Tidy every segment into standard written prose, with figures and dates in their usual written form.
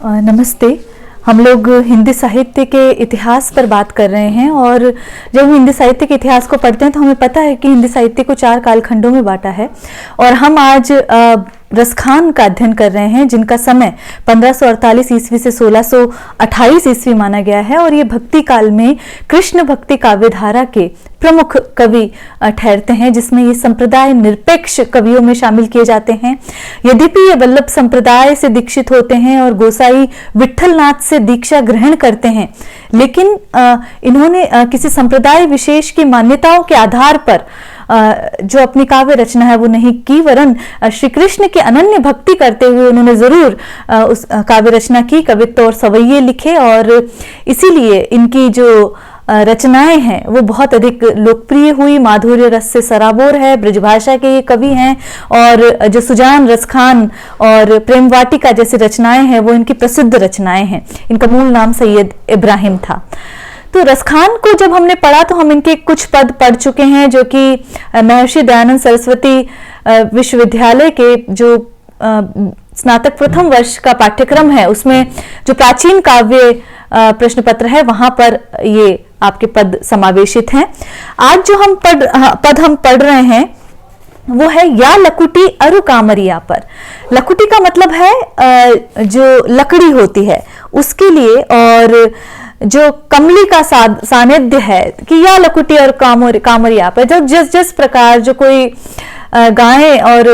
नमस्ते। हम लोग हिंदी साहित्य के इतिहास पर बात कर रहे हैं और जब हम हिंदी साहित्य के इतिहास को पढ़ते हैं तो हमें पता है कि हिंदी साहित्य को 4 कालखंडों में बांटा है और हम आज रसखान का अध्ययन कर रहे हैं जिनका समय 1548 ईस्वी से 1628 ईस्वी माना गया है और ये भक्ति काल में कृष्ण भक्ति काव्य धारा के प्रमुख कवि ठहरते हैं, जिसमें ये संप्रदाय निरपेक्ष कवियों में शामिल किए जाते हैं। यद्यपि ये वल्लभ संप्रदाय से दीक्षित होते हैं और गोसाई विट्ठलनाथ से दीक्षा ग्रहण करते हैं, लेकिन इन्होंने किसी संप्रदाय विशेष की मान्यताओं के आधार पर जो अपनी काव्य रचना है वो नहीं की, वरन श्री कृष्ण की अनन्य भक्ति करते हुए उन्होंने जरूर उस काव्य रचना की, कवित्व और सवैये लिखे और इसीलिए इनकी जो रचनाएं हैं वो बहुत अधिक लोकप्रिय हुई, माधुर्य रस से सराबोर है। ब्रजभाषा के ये कवि हैं और जो सुजान, रसखान और प्रेम वाटिका जैसी रचनाएं हैं वो इनकी प्रसिद्ध रचनाएं हैं। इनका मूल नाम सैयद इब्राहिम था। तो रसखान को जब हमने पढ़ा तो हम इनके कुछ पद पढ़ चुके हैं जो कि महर्षि दयानंद सरस्वती विश्वविद्यालय के जो स्नातक प्रथम वर्ष का पाठ्यक्रम है उसमें जो प्राचीन काव्य प्रश्न पत्र है वहां पर ये आपके पद समावेशित हैं। आज जो हम पद हम पढ़ रहे हैं वो है या लकुटी अरु कामरिया पर। लकुटी का मतलब है जो लकड़ी होती है उसके लिए, और जो कमली का सानिध्य है कि या लकुटी और कामरिया पर, जब जिस प्रकार जो कोई गायें और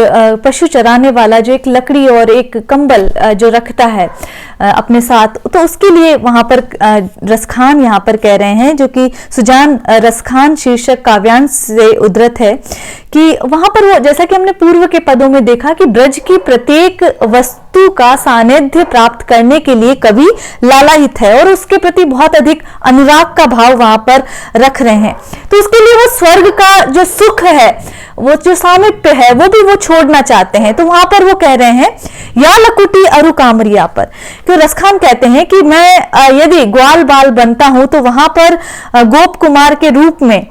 पशु चराने वाला जो एक लकड़ी और एक कंबल जो रखता है अपने साथ, तो उसके लिए वहां पर रसखान यहाँ पर कह रहे हैं, जो कि सुजान रसखान शीर्षक काव्यांश से उद्धृत है कि वहां पर वो, जैसा कि हमने पूर्व के पदों में देखा कि ब्रज की प्रत्येक वस्तु का सानिध्य प्राप्त करने के लिए कवि लालायित है और उसके प्रति बहुत अधिक अनुराग का भाव वहां पर रख रहे हैं। तो उसके लिए वो स्वर्ग का जो सुख है, वो जो सामिप्य है, वो भी वो छोड़ना चाहते हैं। तो वहां पर वो कह रहे हैं या लकुटी अरु कामरिया पर। तो रसखान कहते हैं कि मैं यदि ग्वाल बाल बनता हूं तो वहां पर गोप कुमार के रूप में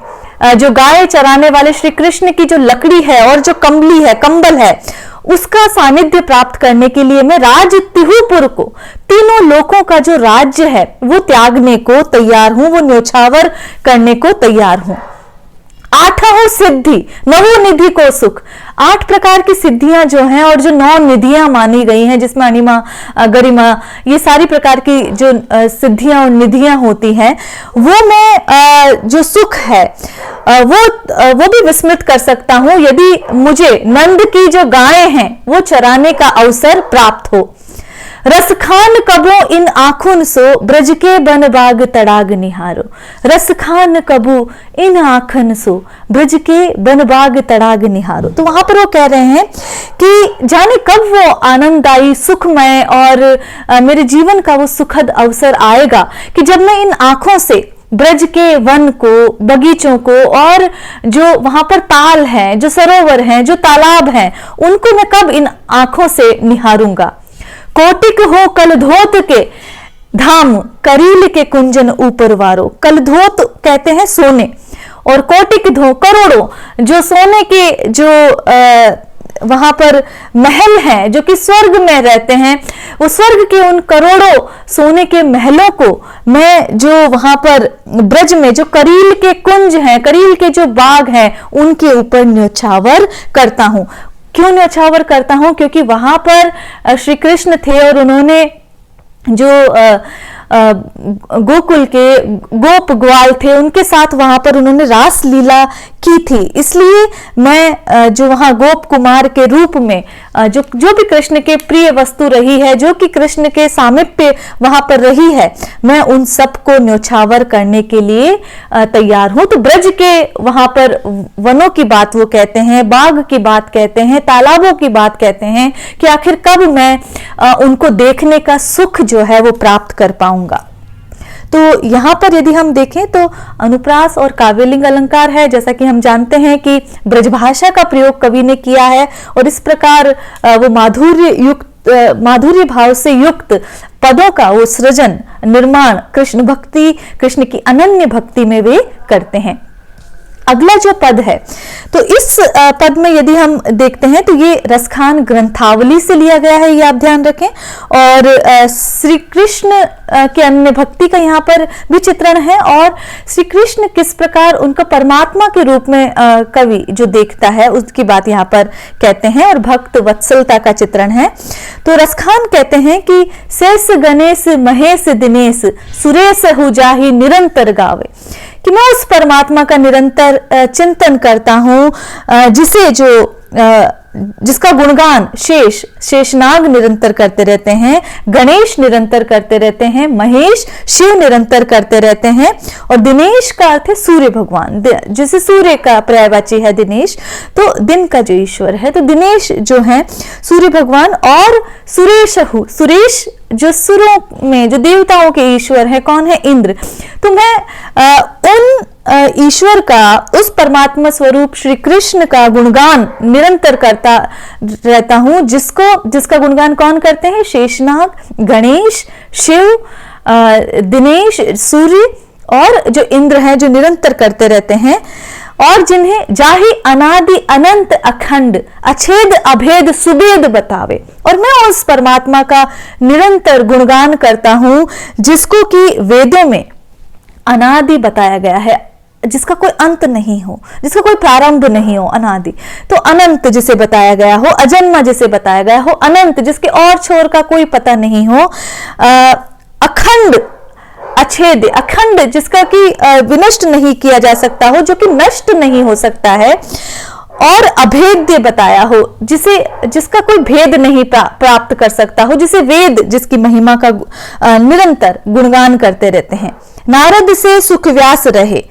जो गाय चराने वाले श्री कृष्ण की जो लकड़ी है और जो कंबली है, कंबल है, उसका सानिध्य प्राप्त करने के लिए मैं राज तिहुपुर को, तीनों लोकों का जो राज्य है वो त्यागने को तैयार हूं, वो न्योछावर करने को तैयार हूं। आठों सिद्धि नवो निधि को सुख। 8 प्रकार की सिद्धियां जो हैं और जो 9 निधियां मानी गई हैं, जिसमें अनिमा, गरिमा, ये सारी प्रकार की जो सिद्धियां और निधियां होती हैं, वो मैं जो सुख है वो भी विस्मृत कर सकता हूं यदि मुझे नंद की जो गायें हैं वो चराने का अवसर प्राप्त हो। रसखान कबो इन आँखुन सो ब्रज के बन बाग तड़ाग निहारो। रसखान कबू इन आँखन सो ब्रज के बन बाग तड़ाग निहारो। तो वहां पर वो कह रहे हैं कि जाने कब वो आनंददायी, सुखमय और मेरे जीवन का वो सुखद अवसर आएगा कि जब मैं इन आंखों से ब्रज के वन को, बगीचों को और जो वहां पर ताल हैं, जो सरोवर हैं, जो तालाब हैं, उनको मैं कब इन आंखों से निहारूंगा। कोटिक हो कलधोत के धाम करील के कुंजन ऊपर वारो। कलधोत कहते हैं सोने, और कोटिक धो करोड़ों जो सोने के जो वहां पर महल हैं जो कि स्वर्ग में रहते हैं, वो स्वर्ग के उन करोड़ों सोने के महलों को मैं जो वहां पर ब्रज में जो करील के कुंज हैं, करील के जो बाग हैं, उनके ऊपर न्योछावर करता हूं। क्यों न्योछावर करता हूं? क्योंकि वहां पर श्री कृष्ण थे और उन्होंने जो गोकुल के गोप ग्वाल थे उनके साथ वहां पर उन्होंने रास लीला की थी, इसलिए मैं जो वहां गोप कुमार के रूप में जो भी कृष्ण के प्रिय वस्तु रही है, जो कि कृष्ण के सामिप्य वहां पर रही है, मैं उन सब को न्योछावर करने के लिए तैयार हूं। तो ब्रज के वहां पर वनों की बात वो कहते हैं, बाग की बात कहते हैं, तालाबों की बात कहते हैं कि आखिर कब मैं उनको देखने का सुख जो है वो प्राप्त कर पाऊंगा। तो यहाँ पर यदि हम देखें तो अनुप्रास और काव्यलिंग अलंकार है, जैसा कि हम जानते हैं कि ब्रजभाषा का प्रयोग कवि ने किया है और इस प्रकार वो माधुर्य भाव से युक्त पदों का वो सृजन, निर्माण कृष्ण भक्ति, कृष्ण की अनन्य भक्ति में वे करते हैं। अगला जो पद है, तो इस पद में यदि हम देखते हैं तो ये रसखान ग्रंथावली से लिया गया है, ये आप ध्यान रखें। और श्री कृष्ण के अन्य भक्ति का यहाँ पर भी चित्रण है, और श्री कृष्ण किस प्रकार उनको परमात्मा के रूप में कवि जो देखता है उसकी बात यहाँ पर कहते हैं, और भक्त वत्सलता का चित्रण है। तो रसखान कहते हैं कि शेष गणेश महेश दिनेश सुरेश हु जाहि निरंतर गावे, कि मैं उस परमात्मा का निरंतर चिंतन करता हूं जिसे जिसका गुणगान शेषनाग निरंतर करते रहते हैं, गणेश निरंतर करते रहते हैं, महेश शिव निरंतर करते रहते हैं, और दिनेश का अर्थ है सूर्य भगवान, जैसे सूर्य का पर्यायवाची है दिनेश, तो दिन का जो ईश्वर है, तो दिनेश जो है सूर्य भगवान, और सुरेश जो सुरों में जो देवताओं के ईश्वर है, कौन है? इंद्र। तो मैं उन ईश्वर का, उस परमात्मा स्वरूप श्री कृष्ण का गुणगान निरंतर करता रहता हूं, जिसका गुणगान कौन करते हैं? शेषनाग, गणेश, शिव, दिनेश, सूर्य और जो इंद्र है, जो निरंतर करते रहते हैं, और जिन्हें जाहि अनादि अनंत अखंड अछेद अभेद सुबेद बतावे। और मैं उस परमात्मा का निरंतर गुणगान करता हूं जिसको कि वेदों में अनादि बताया गया है, जिसका कोई अंत नहीं हो, जिसका कोई प्रारंभ नहीं हो, अनादि। तो अनंत जिसे बताया गया हो, अजन्मा जिसे बताया गया हो, अनंत जिसके और छोर का कोई पता नहीं हो, अखंड अछेद अखंड जिसका कि विनष्ट नहीं किया जा सकता हो, जो कि नष्ट नहीं हो सकता है, और अभेद्य बताया हो, जिसका कोई भेद नहीं प्राप्त कर सकता हो, जिसे वेद जिसकी महिमा का निरंतर गुणगान करते रहते हैं। नारद से सुख व्यास रहे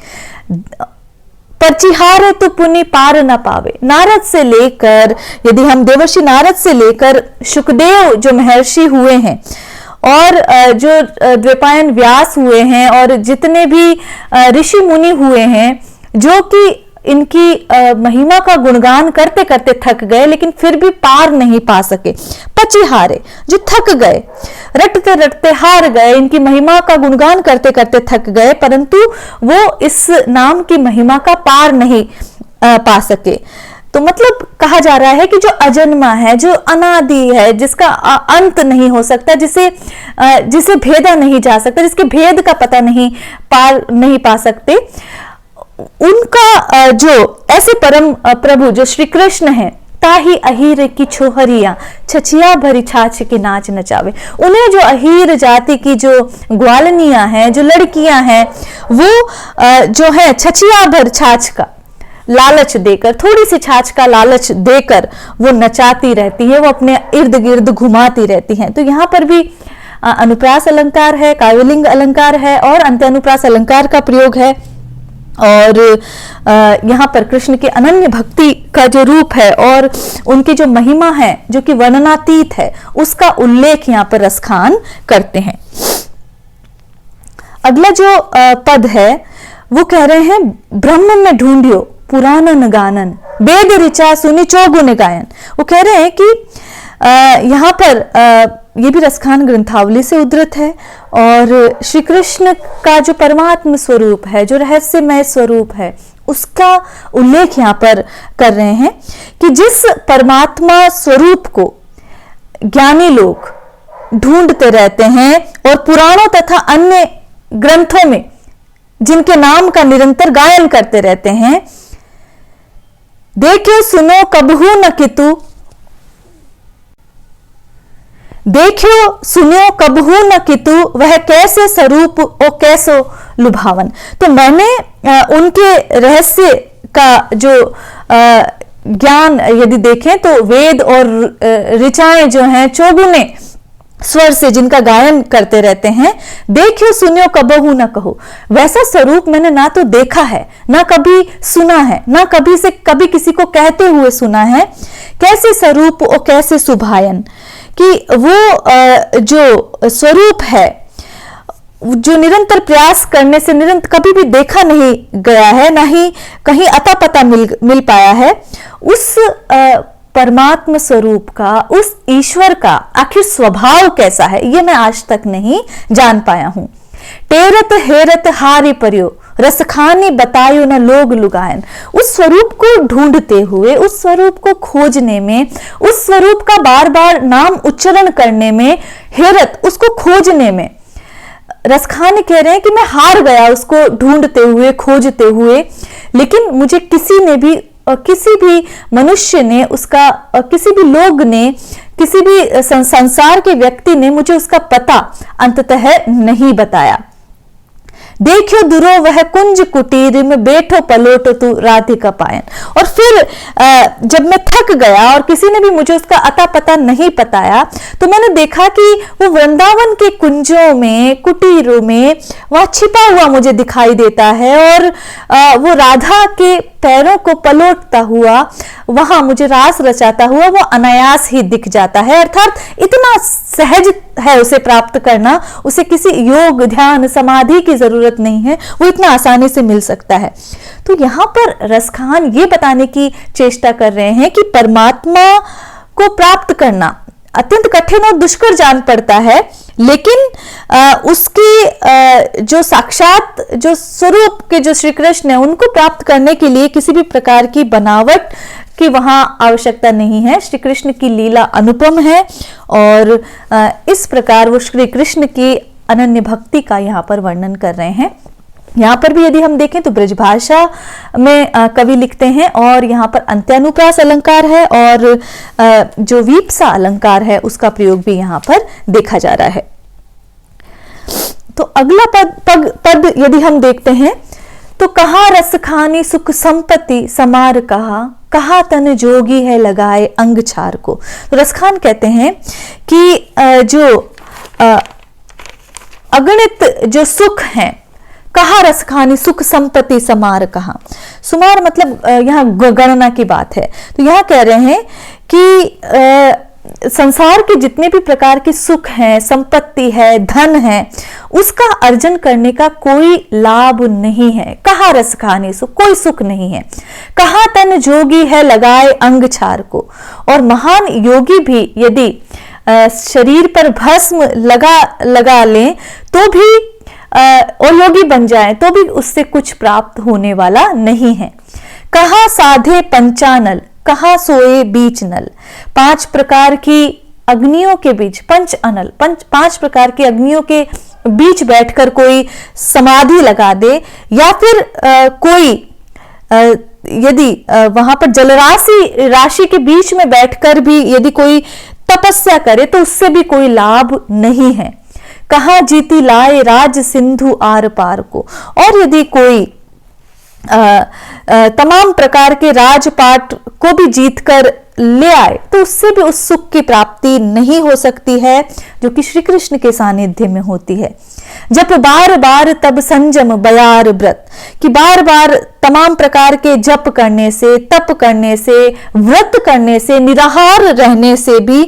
परचिहार तो पुनि पार न पावे। नारद से लेकर, यदि हम देवर्षि नारद से लेकर सुखदेव जो महर्षि हुए हैं, और जो द्वैपायन व्यास हुए हैं, और जितने भी ऋषि मुनि हुए हैं, जो कि इनकी महिमा का गुणगान करते करते थक गए, लेकिन फिर भी पार नहीं पा सके। पचिहारे जो थक गए, रटते रटते हार गए, इनकी महिमा का गुणगान करते करते थक गए, परंतु वो इस नाम की महिमा का पार नहीं पा सके। तो मतलब कहा जा रहा है कि जो अजन्मा है, जो अनादि है, जिसका अंत नहीं हो सकता, जिसे भेदा नहीं जा सकता, जिसके भेद का पता नहीं पा सकते, उनका जो ऐसे परम प्रभु जो श्री कृष्ण है, ताही अहीर की छोहरिया छछिया भरी छाछ की नाच नचावे। उन्हें जो अहीर जाति की जो ग्वालनियां हैं, जो लड़कियां हैं, वो जो है छछिया भर छाछ का लालच देकर, थोड़ी सी छाछ का लालच देकर वो नचाती रहती है, वो अपने इर्द गिर्द घुमाती रहती हैं। तो यहाँ पर भी अनुप्रास अलंकार है, काव्यलिंग अलंकार है, और अंत्यानुप्रास अलंकार का प्रयोग है। और यहाँ पर कृष्ण की अनन्य भक्ति का जो रूप है और उनकी जो महिमा है, जो कि वर्णनातीत है, उसका उल्लेख यहाँ पर रसखान करते हैं। अगला जो पद है वो कह रहे हैं, ब्रह्म में ढूंढियो पुराणन गानन वेद ऋचा सुनि चौगुन गायन। वो कह रहे हैं कि यहाँ पर ये भी रसखान ग्रंथावली से उद्धृत है, और श्री कृष्ण का जो परमात्म स्वरूप है, जो रहस्यमय स्वरूप है, उसका उल्लेख यहाँ पर कर रहे हैं कि जिस परमात्मा स्वरूप को ज्ञानी लोग ढूंढते रहते हैं, और पुराणों तथा अन्य ग्रंथों में जिनके नाम का निरंतर गायन करते रहते हैं, देखो सुनो कबहू न कितु, देखियो सुनियो कबहू न कितु, वह कैसे स्वरूप ओ कैसो लुभावन। तो मैंने उनके रहस्य का जो ज्ञान यदि देखें, तो वेद और ऋचाएं जो हैं, चौगुने स्वर से जिनका गायन करते रहते हैं, देखियो सुनियो कबहू न कहो, वैसा स्वरूप मैंने ना तो देखा है, ना कभी सुना है, ना कभी किसी को कहते हुए सुना है। कैसे स्वरूप और कैसे सुभायन, कि वो जो स्वरूप है, जो निरंतर प्रयास करने से निरंतर कभी भी देखा नहीं गया है, ना ही कहीं अता पता मिल पाया है, उस परमात्म स्वरूप का, उस ईश्वर का आखिर स्वभाव कैसा है, ये मैं आज तक नहीं जान पाया हूं। टेरत हेरत हारी परियो रसखानी बतायो न लोग लुगायन। उस स्वरूप को ढूंढते हुए, उस स्वरूप को खोजने में, उस स्वरूप का बार बार नाम उच्चारण करने में, हेरत उसको खोजने में, रसखानी कह रहे हैं कि मैं हार गया उसको ढूंढते हुए, खोजते हुए, लेकिन मुझे किसी भी मनुष्य ने उसका, किसी भी लोग ने, किसी भी संसार के व्यक्ति ने मुझे उसका पता अंततः नहीं बताया। देखो दुरो वह कुंज कुटीर में बैठो पलोटो तू राधिका पायन। और फिर जब मैं थक गया और किसी ने भी मुझे उसका अता पता नहीं बताया, तो मैंने देखा कि वो वृंदावन के कुंजों में, कुटीरों में वहां छिपा हुआ मुझे दिखाई देता है, और वो राधा के पैरों को पलोटता हुआ, वहां मुझे रास रचाता हुआ वो अनायास ही दिख जाता है। अर्थात इतना सहज है उसे प्राप्त करना, उसे किसी योग, ध्यान, समाधि की जरूरत नहीं है, वो इतना आसानी से मिल सकता है। तो यहाँ पर रसखान ये बताने की चेष्टा कर रहे हैं कि परमात्मा को प्राप्त करना अत्यंत कठिन और दुष्कर जान पड़ता है, लेकिन उसके जो साक्षात जो स्वरूप के जो श्री कृष्ण है, उनको प्राप्त करने के लिए किसी भी प्रकार की बनावट की वहां आवश्यकता नहीं है। श्री कृष्ण की लीला अनुपम है, और इस प्रकार वो श्री कृष्ण की अनन्य भक्ति का यहाँ पर वर्णन कर रहे हैं। यहाँ पर भी यदि हम देखें तो ब्रजभाषा में कवि लिखते हैं, और यहाँ पर अंत्यानुप्रास अलंकार है, और जो वीप्सा अलंकार है उसका प्रयोग भी यहाँ पर देखा जा रहा है। तो अगला पद यदि हम देखते हैं तो कहा रस खानी सुख संपत्ति समार कहा तन जोगी है लगाए अंग छार को। तो रसखान कहते हैं कि जो अगणित जो सुख हैं, कहा रसखानी सुख संपत्ति समार कहा। सुमार मतलब यहाँ गणना की बात है। तो यहाँ कह रहे हैं कि संसार के जितने भी प्रकार के सुख हैं, संपत्ति है, धन है, उसका अर्जन करने का कोई लाभ नहीं है। कहा रस खाने सुख, कोई सुख नहीं है। कहा तन जोगी है लगाए अंग छार को। और महान योगी भी यदि शरीर पर भस्म लगा लें तो भी, और योगी बन जाए तो भी उससे कुछ प्राप्त होने वाला नहीं है। कहा साधे पंचानल, कहा सोए बीच नल। 5 प्रकार की अग्नियों के बीच, पंच अनल, 5 प्रकार की अग्नियों के बीच बैठकर कोई समाधि लगा दे, या फिर कोई यदि वहां पर जलराशि के बीच में बैठकर भी यदि कोई तपस्या करे तो उससे भी कोई लाभ नहीं है। कहा जीती लाए राज सिंधु आर पार को। और यदि कोई तमाम प्रकार के राजपाट को भी जीतकर ले आए तो उससे भी उस सुख की प्राप्ति नहीं हो सकती है जो कि श्री कृष्ण के सानिध्य में होती है। जब बार बार तब संजम बयार व्रत, कि बार बार तमाम प्रकार के जप करने से, तप करने से, व्रत करने से, निराहार रहने से भी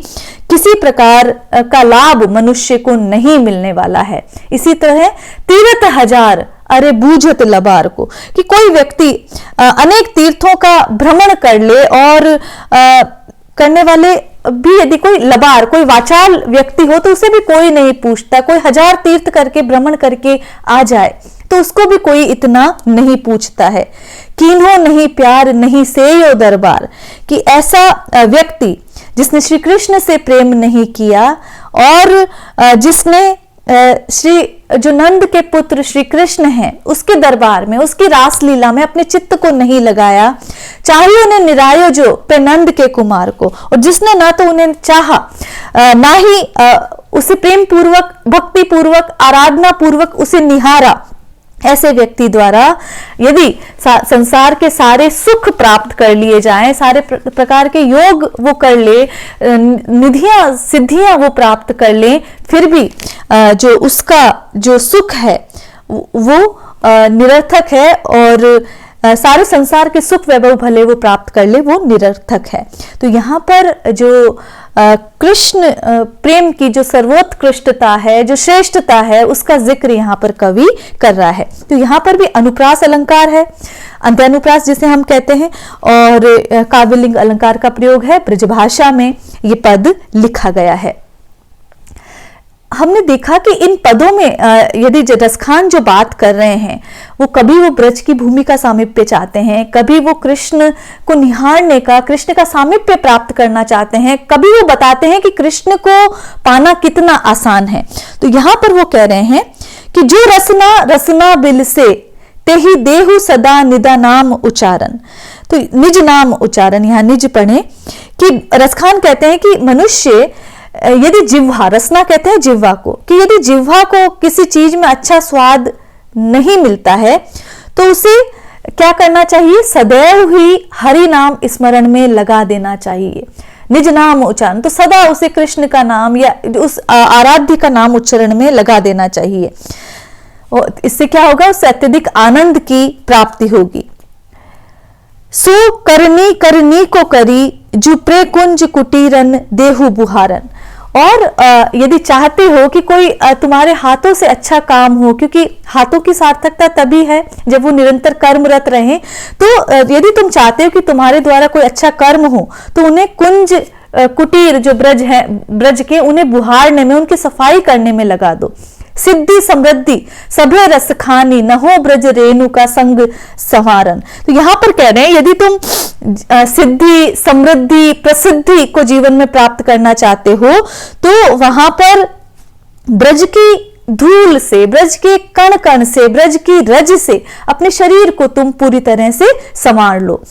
किसी प्रकार का लाभ मनुष्य को नहीं मिलने वाला है। इसी तरह तीर्थ हजार अरे बूझत लबार को, कि कोई व्यक्ति अनेक तीर्थों का भ्रमण कर ले, और करने वाले भी यदि कोई लबार, कोई वाचाल व्यक्ति हो तो उसे भी कोई नहीं पूछता। कोई 1000 तीर्थ करके भ्रमण करके आ जाए तो उसको भी कोई इतना नहीं पूछता है। कीन्हो नहीं प्यार नहीं सेयो दरबार, कि ऐसा व्यक्ति जिसने श्री कृष्ण से प्रेम नहीं किया, और जिसने जो नंद के पुत्र श्री कृष्ण हैं उसके दरबार में, उसकी रास लीला में अपने चित्त को नहीं लगाया, चाहिए उन्हें निरायो जो पे नंद के कुमार को, और जिसने ना तो उन्हें चाहा, ना ही उसे प्रेम पूर्वक, भक्ति पूर्वक, आराधना पूर्वक उसे निहारा, ऐसे व्यक्ति द्वारा यदि संसार के सारे सुख प्राप्त कर लिए जाएं, सारे प्रकार के योग वो कर ले, निधियां सिद्धियां वो प्राप्त कर ले, फिर भी जो उसका जो सुख है वो निरर्थक है, और सारे संसार के सुख वैभव भले वो प्राप्त कर ले, वो निरर्थक है। तो यहाँ पर जो कृष्ण प्रेम की जो सर्वोत्कृष्टता है, जो श्रेष्ठता है, उसका जिक्र यहाँ पर कवि कर रहा है। तो यहाँ पर भी अनुप्रास अलंकार है, अंत्यानुप्रास जिसे हम कहते हैं, और काव्यलिंग अलंकार का प्रयोग है। ब्रजभाषा में ये पद लिखा गया है। हमने देखा कि इन पदों में यदि रसखान जो बात कर रहे हैं वो कभी वो ब्रज की भूमि का सामीप्य चाहते हैं, कभी वो कृष्ण को निहारने का, कृष्ण का सामीप्य प्राप्त करना चाहते हैं, कभी वो बताते हैं कि कृष्ण को पाना कितना आसान है। तो यहाँ पर वो कह रहे हैं कि जो रसना रसना बिल से तेहि देहु सदा निदा नाम उच्चारण। तो निज नाम उच्चारण, यहाँ निज पढ़े कि रसखान कहते हैं कि मनुष्य यदि जिह्वा, रसना कहते हैं जिह्वा को, कि यदि जिह्वा को किसी चीज में अच्छा स्वाद नहीं मिलता है तो उसे क्या करना चाहिए, सदैव ही हरि नाम स्मरण में लगा देना चाहिए। निज नाम उच्चारण, तो सदा उसे कृष्ण का नाम या उस आराध्य का नाम उच्चारण में लगा देना चाहिए। और इससे क्या होगा, उससे अत्यधिक आनंद की प्राप्ति होगी। सो करनी करनी को करी जुप्रे कुंज कुटीरन देहु बुहारन। और यदि चाहते हो कि कोई तुम्हारे हाथों से अच्छा काम हो, क्योंकि हाथों की सार्थकता तभी है जब वो निरंतर कर्मरत रहे, तो यदि तुम चाहते हो कि तुम्हारे द्वारा कोई अच्छा कर्म हो तो उन्हें कुंज कुटीर जो ब्रज है, ब्रज के, उन्हें बुहारने में, उनकी सफाई करने में लगा दो। सिद्धि समृद्धि सभे रस खानी न हो ब्रज रेणु का संग संवारन। तो यहां पर कह रहे हैं यदि तुम सिद्धि समृद्धि प्रसिद्धि को जीवन में प्राप्त करना चाहते हो तो वहां पर ब्रज की धूल से, ब्रज के कण कण से, ब्रज की रज से अपने शरीर को तुम पूरी तरह से संवार लो।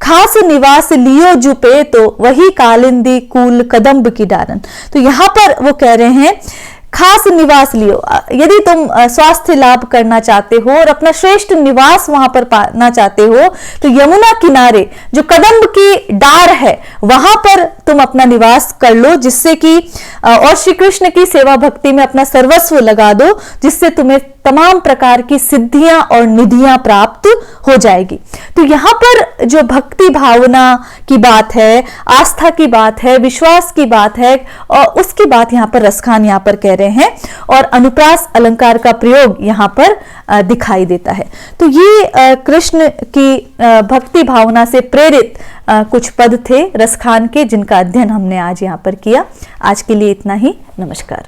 खास निवास लियो जुपे तो वही कालिंदी कूल कदम्ब की डारन। तो यहां पर वो कह रहे हैं खास निवास लियो, यदि तुम स्वास्थ्य लाभ करना चाहते हो और अपना श्रेष्ठ निवास वहां पर पाना चाहते हो तो यमुना किनारे जो कदम्ब की डार है वहां पर तुम अपना निवास कर लो, जिससे कि और श्री कृष्ण की सेवा भक्ति में अपना सर्वस्व लगा दो, जिससे तुम्हें तमाम प्रकार की सिद्धियां और निधियां प्राप्त हो जाएगी। तो यहाँ पर जो भक्ति भावना की बात है, आस्था की बात है, विश्वास की बात है, और उसकी बात यहाँ पर रसखान यहाँ पर कह रहे हैं, और अनुप्रास अलंकार का प्रयोग यहाँ पर दिखाई देता है। तो ये कृष्ण की भक्ति भावना से प्रेरित कुछ पद थे रसखान के, जिनका अध्ययन हमने आज यहाँ पर किया। आज के लिए इतना ही। नमस्कार।